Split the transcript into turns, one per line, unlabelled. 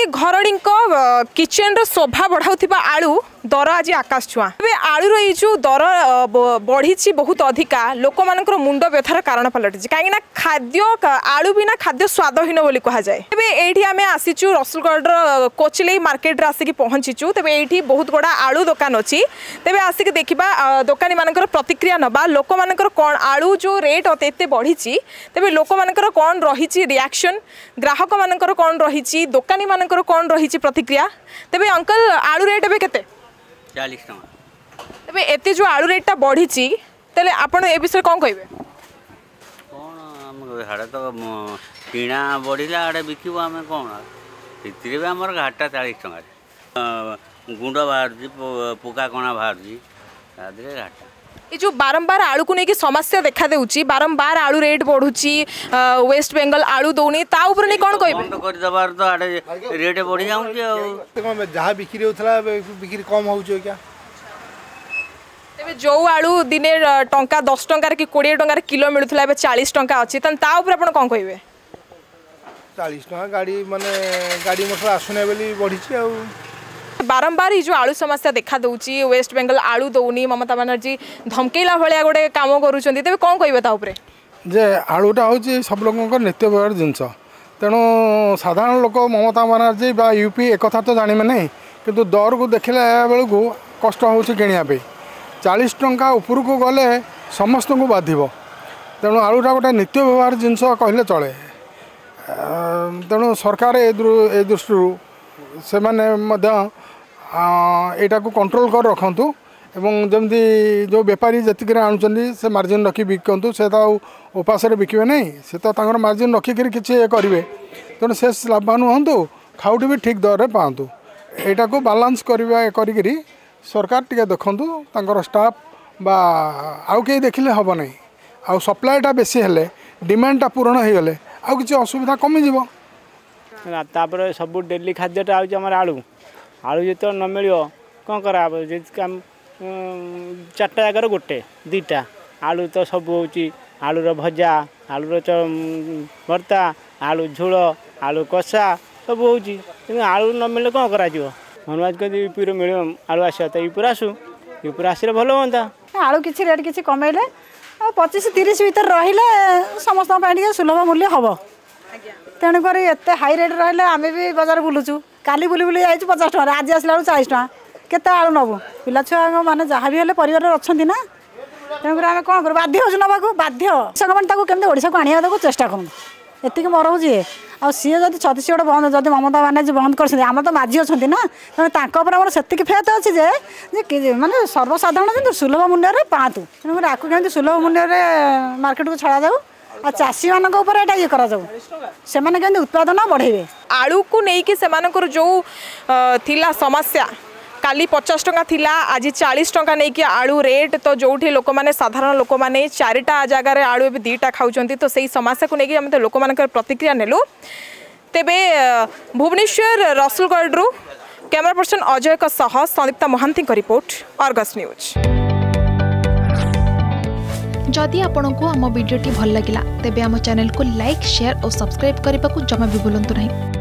Gharni kitchen शोभा बढ़ाऊा आलू दर आज आकाश छुआ आलूर ये दर बढ़ी बहुत अधिका लोक मान मुंड व्यथार कारण पलटि कहीं खाद्य आलू बिना खाद्य स्वादहीन बोली कह जाए। तेज ये आम आसीचु रसुलगढ़ कोचिले मार्केट आसिक पहुँचीचु। तेज ये बहुत गुड़ा आलू दुकान अच्छी। तेज आसिक देखा दोकानी मानकर प्रतिक्रिया नवा लोक मानकर कौन आलू जो रेट एत बढ़ी तेज लोक मानकर कौन रही रिएक्शन ग्राहक मानकर कौन रही दोकानी मानकर कौन रही प्रतिक्रिया। तेज अंकल आलू रेट एवं केते
40 टका।
तेज एत जो आलू रेटा बढ़ी तेल आप ए विषय कौन कहे
कौन तो किणा बढ़ला आड़े बिकबू आम कौन से आमर घाटा 40 टका गुंड बाहर पुका कणा बाहर घाटा
ये जो बारंबार आलू को लेकिन समस्या देखा देउची बारंबार आलू रेट बढ़ुची वेस्ट बेंगल आलू दौनी ता ऊपर नहीं कौन कहबे
तो कर दबार तो आड़े रेट बढ़ी जाउची
जहाँ बिक्री होथला बिक्री कम होउची क्या
तेबे जो आलू दिने टंका 10 टंका कि 20 टंका किलो मिलुथला एबे 40 टंका अछि तन ता ऊपर आपण कोन कहबे
40 टंका गाड़ी माने गाड़ी मोटर आसुने बेली बढ़ी छी आ
बारंबार ये जो आलू समस्या देखा दूची वेस्ट बेंगल आलू दौनी ममता बनर्जी धमकेला भाया गोटे काम करुँच तेज कौन कहे
जे आलूटा हूँ सब लोक नित्य व्यवहार जिनस तेणु साधारण लोक ममता बनर्जी बा यूपी एक तो जानवे नहीं किंतु दर को देखला बेलू कष्ट हो कि 40 टंका ऊपर को गले समस्त को बाधिब तेणु आलूटा गोटे नित्य व्यवहार जिनस कहले चले तेणु सरकार ए दृष्टि से यहाँ को कंट्रोल कर रखु एवं जमती जो बेपारी जी आणुचंदी से मार्जिन रखी बिकतु से तो उपास बिकवे नहीं से तो मार्जिन रखिक किसी करेंगे तेणु से लाभवान हूँ खाउटी भी ठीक दर में पातु यहाँ को बालांस करी सरकार टे देखु स्टाफ बा आउ कहीं देखिले हम नहीं आउ सप्लाईटा बेसी हेले डिमांडटा पूरण हो गले आउ किसी असुविधा कमिज
तापर सब डेली खाद्यटा आम आलू आलू जो न मिल कौन करा चार्टा जगार गोटे दीटा आलू तो सब हो आलूर भजा आलूर भर्ता आलू झोल आलू कषा सब हो आलू न मिले कौन करा हनुमान कहते यूपी मिल आलू आसा तो यूपी आसू यूपी आसले भल हाँ
आलू किसी रेट किसी कमेले 25-30 भर रही समस्त सुलभ मूल्य हम तेणुक एत हाई रेट रही आम भी बजार बुलूचु काली बुली बुली जाइए 50 टका आज आसला 40 टका केते आलू नबू पिला छुआ मैंने जहाँ भी परिवार अच्छा ना तेणुक आम कौन कर बाध्य हो नाक बाध्य कृषक मैंने केमी ओडिशा को आने चेष्टा करूँ एतिक मोर हूँ आ सी जब छत्तीसगढ़ बंद जब ममता बानार्जी बंद कर तो माझी अच्छा ना तेनालीर आम से फेत अच्छे मानने सर्वसाधारण सुलभ मूल्य पातु तेणुक आपको कमी सुलभ मूल्य मार्केट को छड़ा जाऊ आ चाषी मान ये करें उत्पादन बढ़े
आलू को लेकिन से जो थिला समस्या काली 50 टंका थिला आज 40 टंका नहीं कि आलू रेट तो जो लोक मैंने साधारण लोक मैंने 4टा जगार आलू ए 2टा खाऊँ तो सही समस्या को लेकिन आम लोक मान प्रतिक्रिया नेलु। तेबे भुवनेश्वर रसुलगढ़ कैमरा पर्सन अजय सह Sandipta Mahanti report Argus news.
जदि आपंक आम भिडी भल लगा तेब आम चैनल को लाइक शेयर और सब्सक्राइब करने को जमा भी भूलु नहीं।